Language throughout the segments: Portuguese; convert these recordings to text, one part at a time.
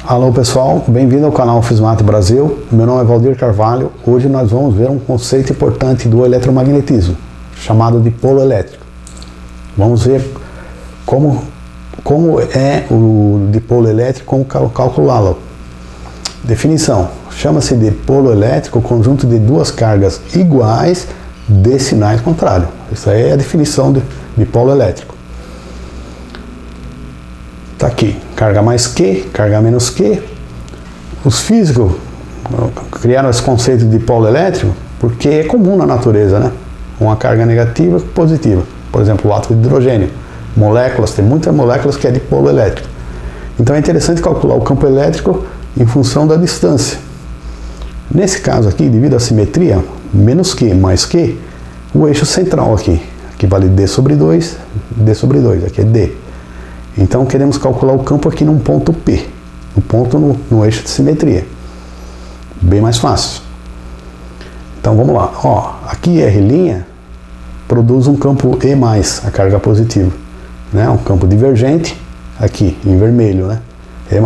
Alô pessoal, bem-vindo ao canal Fismate Brasil. Meu nome é Valdir Carvalho. Hoje nós vamos ver um conceito importante do eletromagnetismo, chamado de polo elétrico. Vamos ver como é o dipolo elétrico, como calculá-lo. Definição: chama-se de polo elétrico o conjunto de duas cargas iguais de sinais contrários. Isso aí é a definição de polo elétrico. Está aqui, carga mais Q, carga menos Q. Os físicos criaram esse conceito de polo elétrico porque é comum na natureza, né? Uma carga negativa e positiva. Por exemplo, o átomo de hidrogênio. Moléculas, tem muitas moléculas que é de polo elétrico. Então é interessante calcular o campo elétrico em função da distância. Nesse caso aqui, devido à simetria, menos Q mais Q, o eixo central aqui vale D sobre 2, aqui é D. Então queremos calcular o campo aqui num ponto P, um ponto no eixo de simetria. Bem mais fácil. Então vamos lá. Ó, aqui R' produz um campo E+, a carga positiva. Né? Um campo divergente, aqui em vermelho, né? E+.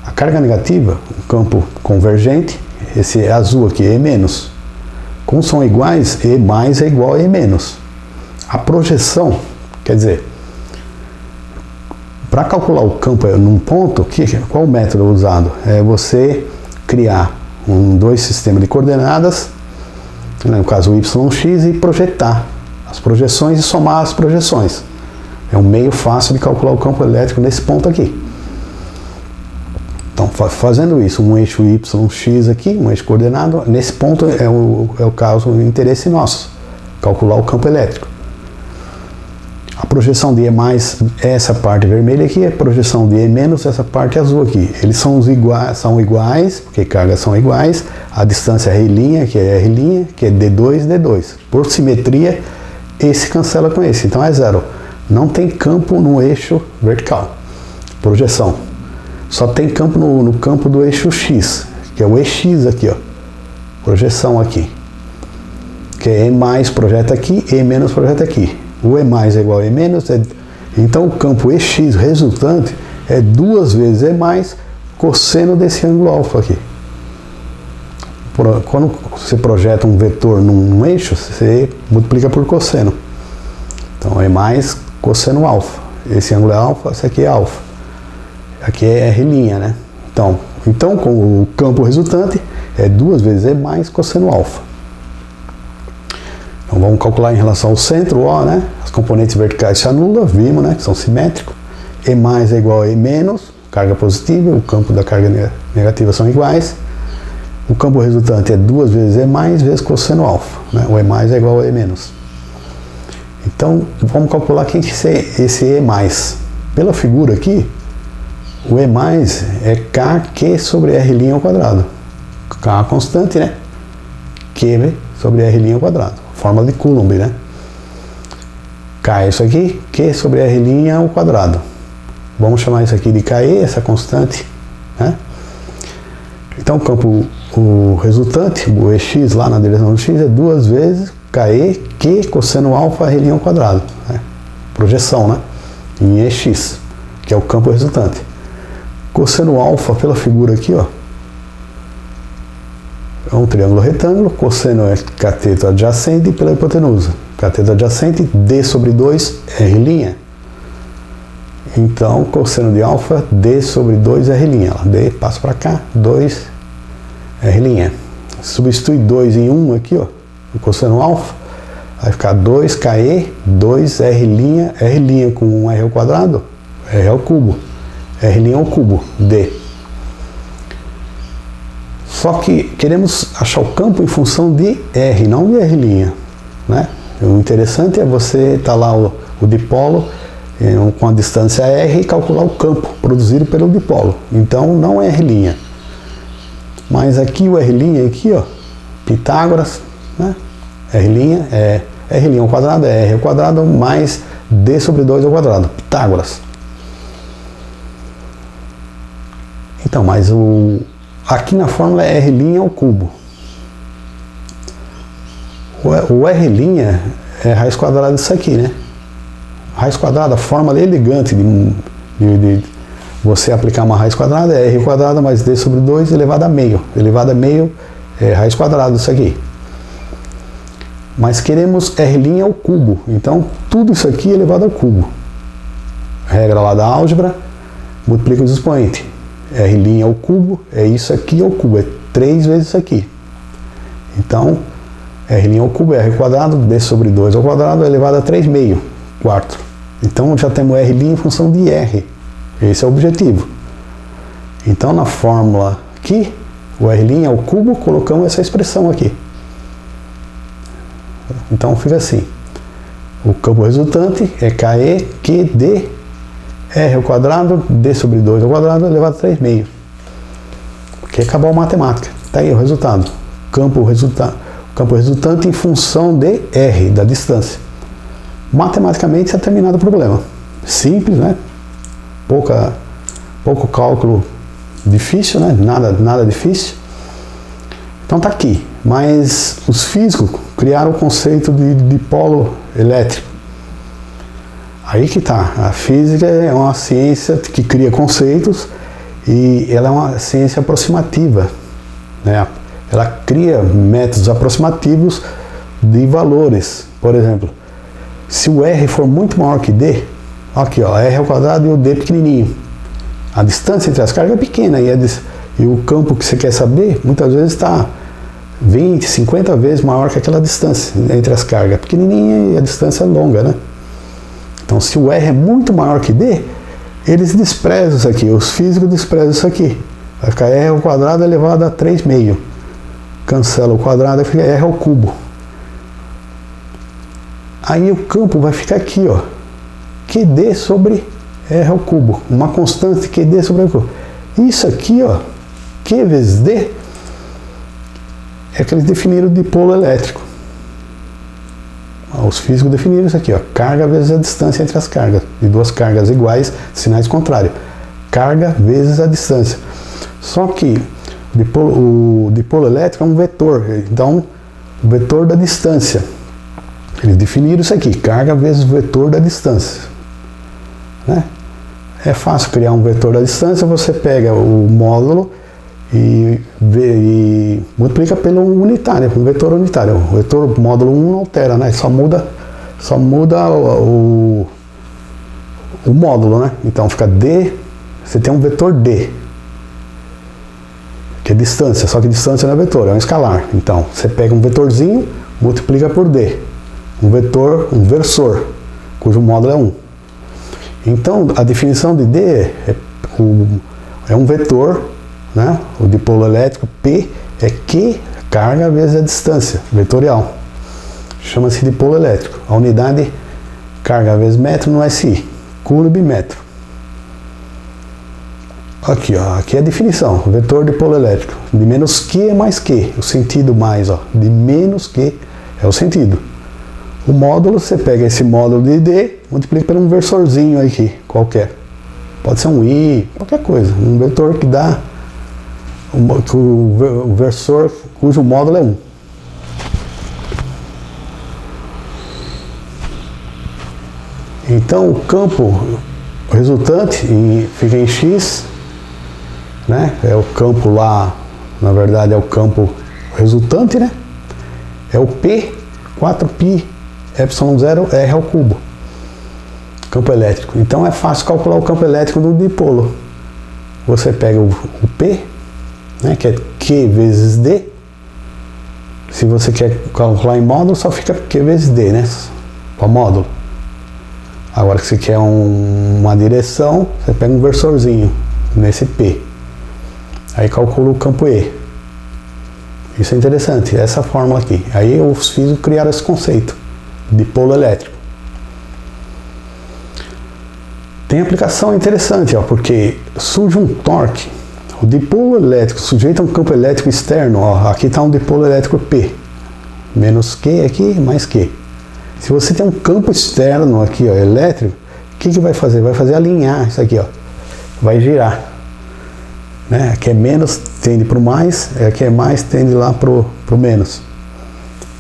A carga negativa, um campo convergente, esse é azul aqui, E-. Como são iguais, E+ é igual a E-. A projeção, quer dizer, para calcular o campo num ponto, qual o método usado? É você criar dois sistemas de coordenadas, no caso o y, x, e projetar as projeções e somar as projeções. É um meio fácil de calcular o campo elétrico nesse ponto aqui. Então, fazendo isso, um eixo y, x aqui, um eixo coordenado, nesse ponto é o caso, o interesse nosso, calcular o campo elétrico. A projeção de E+, essa parte vermelha aqui, a projeção de E-, essa parte azul aqui. Eles são iguais, porque cargas são iguais, a distância é R', que é R', que é D2, D2. Por simetria, esse cancela com esse, então é zero. Não tem campo no eixo vertical. Projeção. Só tem campo no campo do eixo X, que é o EX aqui, ó. Projeção aqui. Que é E+ projeta aqui, E- projeta aqui. O E+ é igual a E-, então o campo EX resultante é 2 vezes E+, cosseno desse ângulo alfa aqui. Quando você projeta um vetor num eixo, você multiplica por cosseno. Então E+, cosseno alfa. Esse ângulo é alfa, esse aqui é alfa. Aqui é R', né? Então com o campo resultante é 2 vezes E+, cosseno alfa. Então vamos calcular em relação ao centro, ó, né? As componentes verticais se anulam, vimos, né? Que são simétricos. E+ é igual a E-, carga positiva, o campo da carga negativa são iguais. O campo resultante é 2 vezes E+, vezes cosseno alfa, né? O E+ é igual a E-. Então vamos calcular quem que é esse E+. Pela figura aqui, o E+ é KQ sobre R' ao quadrado. K é constante, né? Q sobre R' ao quadrado. Fórmula de Coulomb, né? K é isso aqui, Q sobre R' ao quadrado. Vamos chamar isso aqui de KE, essa constante, né? Então o campo, o resultante, o EX lá na direção do X é 2 vezes KE, Q cosseno alfa R' ao quadrado. Né? Projeção, né? Em EX, que é o campo resultante. Cosseno alfa, pela figura aqui, ó. É um triângulo retângulo, cosseno é cateto adjacente pela hipotenusa. Cateto adjacente, D sobre 2, R'. Então, cosseno de alfa, D sobre 2, R'. D passa para cá, 2, R'. Substitui 2 em 1 aqui, ó, o cosseno alfa. Vai ficar 2 KE, 2 R', R' com 1 R ao quadrado, R ao cubo. R' ao cubo, D. Só que queremos achar o campo em função de R, não de R', né? O interessante é você estar lá o dipolo com a distância R e calcular o campo produzido pelo dipolo. Então não é R'. Mas aqui o R' aqui, ó, Pitágoras, né? R' é R' ao quadrado, é R ao quadrado mais D sobre 2 ao quadrado, Pitágoras. Então, mas aqui na fórmula é R' ao cubo. O R' é raiz quadrada disso aqui, né? Raiz quadrada, a fórmula elegante você aplicar uma raiz quadrada, é r quadrado mais d sobre 2 elevado a meio. Elevado a meio é raiz quadrada, isso aqui. Mas queremos r' ao cubo, então tudo isso aqui é elevado ao cubo. Regra lá da álgebra, multiplica os expoentes. R' ao cubo é isso aqui ao cubo, é 3 vezes isso aqui. Então, r' ao cubo é r quadrado, d sobre 2 ao quadrado elevado a 3 meio, quarto. Então já temos r' em função de r. Esse é o objetivo. Então na fórmula aqui, o r' ao cubo, colocamos essa expressão aqui. Então fica assim. O campo resultante é KE, QD, r ao quadrado, d sobre 2 ao quadrado elevado a 3 meio. Porque acabou a matemática. Está aí o resultado. O campo resultante em função de r, da distância. Matematicamente está terminado o problema. Simples, né? Pouco cálculo difícil, né? Nada difícil. Então tá aqui. Mas os físicos criaram o conceito de dipolo elétrico. Aí que tá. A física é uma ciência que cria conceitos e ela é uma ciência aproximativa, né? Ela cria métodos aproximativos de valores. Por exemplo, se o R for muito maior que D, aqui ó, R ao quadrado e o D pequenininho. A distância entre as cargas é pequena e o campo que você quer saber, muitas vezes está 20, 50 vezes maior que aquela distância entre as cargas. Pequenininha e a distância é longa, né? Então, se o R é muito maior que D, eles desprezam isso aqui, os físicos desprezam isso aqui. Vai ficar R ao quadrado elevado a 3 meio. Cancela o quadrado e fica R ao cubo. Aí o campo vai ficar aqui, ó. QD sobre R ao cubo. Uma constante QD sobre R ao cubo. Isso aqui, ó, Q vezes D, é que eles definiram o dipolo elétrico. Os físicos definiram isso aqui, ó. Carga vezes a distância entre as cargas. De duas cargas iguais, sinais contrários. Carga vezes a distância. Só que o dipolo elétrico é um vetor. Então, o vetor da distância. Eles definiram isso aqui, carga vezes vetor da distância. Né? É fácil criar um vetor da distância, você pega o módulo e multiplica pelo unitário, um vetor unitário. O vetor módulo 1 não altera, né? Só muda o módulo, né? Então fica D, você tem um vetor D, que é distância, só que distância não é vetor, é um escalar. Então você pega um vetorzinho, multiplica por D. Um versor, cujo módulo é 1. Então, a definição de D é um vetor, né? O dipolo elétrico P é Q, carga vezes a distância, vetorial. Chama-se dipolo elétrico. A unidade carga vezes metro no SI, coulomb metro. Aqui, ó, aqui é a definição, vetor dipolo elétrico. De menos Q é mais Q, o sentido mais, ó, de menos Q é o sentido. O módulo, você pega esse módulo de D, multiplica por um versorzinho aqui, qualquer. Pode ser um I, qualquer coisa. Um vetor que dá o versor cujo módulo é 1. Então o campo resultante fica em X, né? É o campo lá, na verdade é o campo resultante, né? É o P, 4π ε0 R ao cubo. Campo elétrico. Então é fácil calcular o campo elétrico do dipolo. Você pega o P, né, que é Q vezes D. Se você quer calcular em módulo, só fica Q vezes D, né? Para módulo. Agora que você quer uma direção, você pega um versorzinho nesse P. Aí calcula o campo E. Isso é interessante, essa fórmula aqui. Aí os físicos criaram esse conceito. Dipolo elétrico. Tem aplicação interessante, ó, porque surge um torque. O dipolo elétrico sujeito a um campo elétrico externo, ó, aqui está um dipolo elétrico P, menos Q aqui, mais Q. Se você tem um campo externo aqui, ó, elétrico, o que vai fazer? Vai fazer alinhar isso aqui, ó, vai girar. Né? Aqui é menos, tende para o mais, aqui é mais, tende lá para o menos.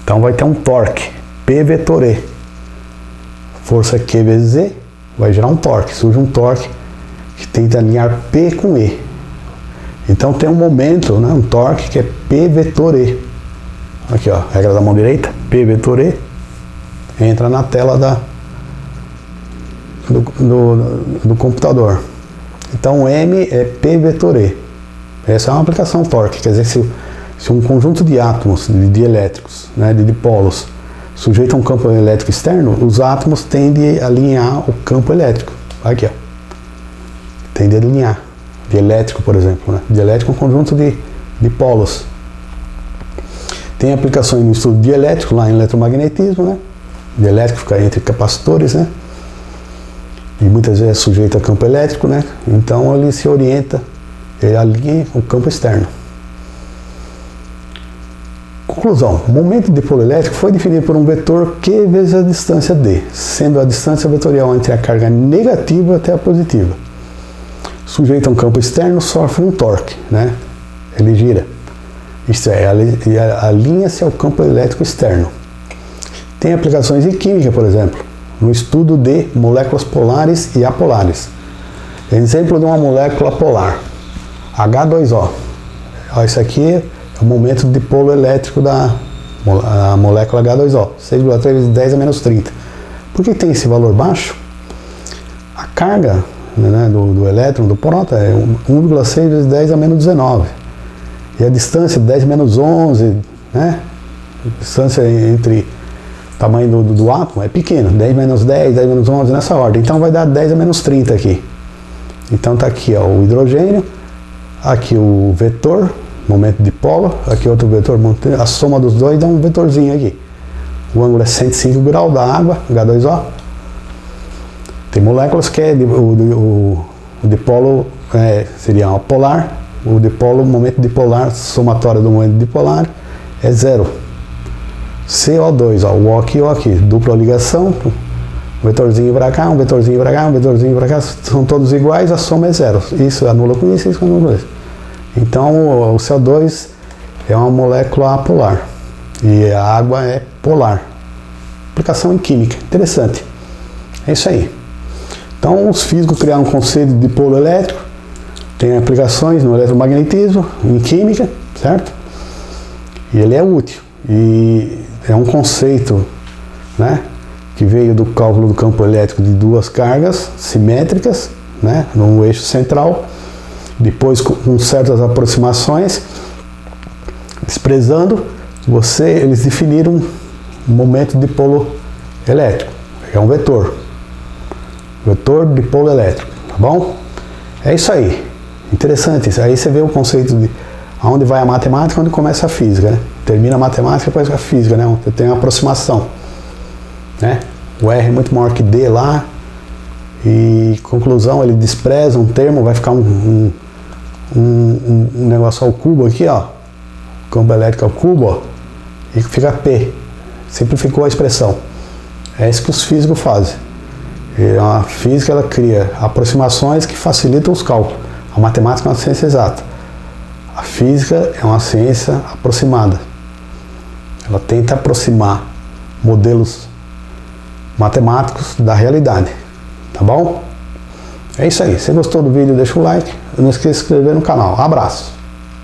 Então vai ter um torque. P vetor E, força Q vezes E, vai gerar um torque, surge um torque que tenta alinhar P com E. Então tem um momento, né, um torque que é P vetor E. Aqui, ó, regra da mão direita, P vetor E, entra na tela do computador. Então M é P vetor E. Essa é uma aplicação torque, quer dizer, se um conjunto de átomos, de dielétricos, né, de dipolos, sujeito a um campo elétrico externo, os átomos tendem a alinhar o campo elétrico. Aqui, ó. Tendem a alinhar. Dielétrico, por exemplo, né? Dielétrico é um conjunto de polos. Tem aplicações no estudo dielétrico, lá em eletromagnetismo, né? Dielétrico fica entre capacitores, né? E muitas vezes é sujeito a campo elétrico, né? Então ele se orienta, ele alinha o campo externo. Conclusão: o momento de dipolo elétrico foi definido por um vetor Q vezes a distância D, sendo a distância vetorial entre a carga negativa até a positiva. Sujeito a um campo externo, sofre um torque, né? Ele gira. Isto é, alinha-se ao campo elétrico externo. Tem aplicações em química, por exemplo, no estudo de moléculas polares e apolares. Exemplo de uma molécula polar, H2O. Isso aqui é o momento de dipolo elétrico da molécula H2O, 6,3 vezes 10 a menos 30. Por que tem esse valor baixo? A carga, né, do elétron, do próton, é 1,6 vezes 10 a menos 19. E a distância 10 menos 11, né? A distância entre o tamanho do átomo é pequena, 10 menos 10, 10 menos 11, nessa ordem. Então vai dar 10 a menos 30 aqui. Então tá aqui, ó, o hidrogênio, aqui o vetor, momento de dipolo, aqui outro vetor, a soma dos dois dá um vetorzinho aqui. O ângulo é 105 graus da água, H2O. Tem moléculas que o dipolo seria uma polar, o dipolo, momento dipolar, somatório do momento dipolar é zero. CO2, ó, o O aqui, dupla ligação, um vetorzinho para cá, um vetorzinho para cá, um vetorzinho para cá, são todos iguais, a soma é zero. Isso anula com isso, isso anula com isso. Então o CO2 é uma molécula apolar e a água é polar. Aplicação em química, interessante. É isso aí. Então os físicos criaram um conceito de dipolo elétrico, tem aplicações no eletromagnetismo, em química, certo? E ele é útil. E é um conceito, né, que veio do cálculo do campo elétrico de duas cargas simétricas, né, no eixo central. Depois, com certas aproximações, desprezando, eles definiram um momento de dipolo elétrico. É um vetor dipolo elétrico, tá bom? É isso aí. Interessante isso. Aí você vê o conceito de aonde vai a matemática, onde começa a física, né? Termina a matemática, depois a física, né? Você tem uma aproximação, né? O R é muito maior que D lá. E conclusão, ele despreza um termo, vai ficar um negócio ao cubo aqui, ó, campo elétrico ao cubo, ó, e fica P, simplificou a expressão. É isso que os físicos fazem. E a física, ela cria aproximações que facilitam os cálculos. A matemática é uma ciência exata. A física é uma ciência aproximada. Ela tenta aproximar modelos matemáticos da realidade. Tá bom? É isso aí. Se gostou do vídeo, deixa o like. Não esqueça de se inscrever no canal. Abraço!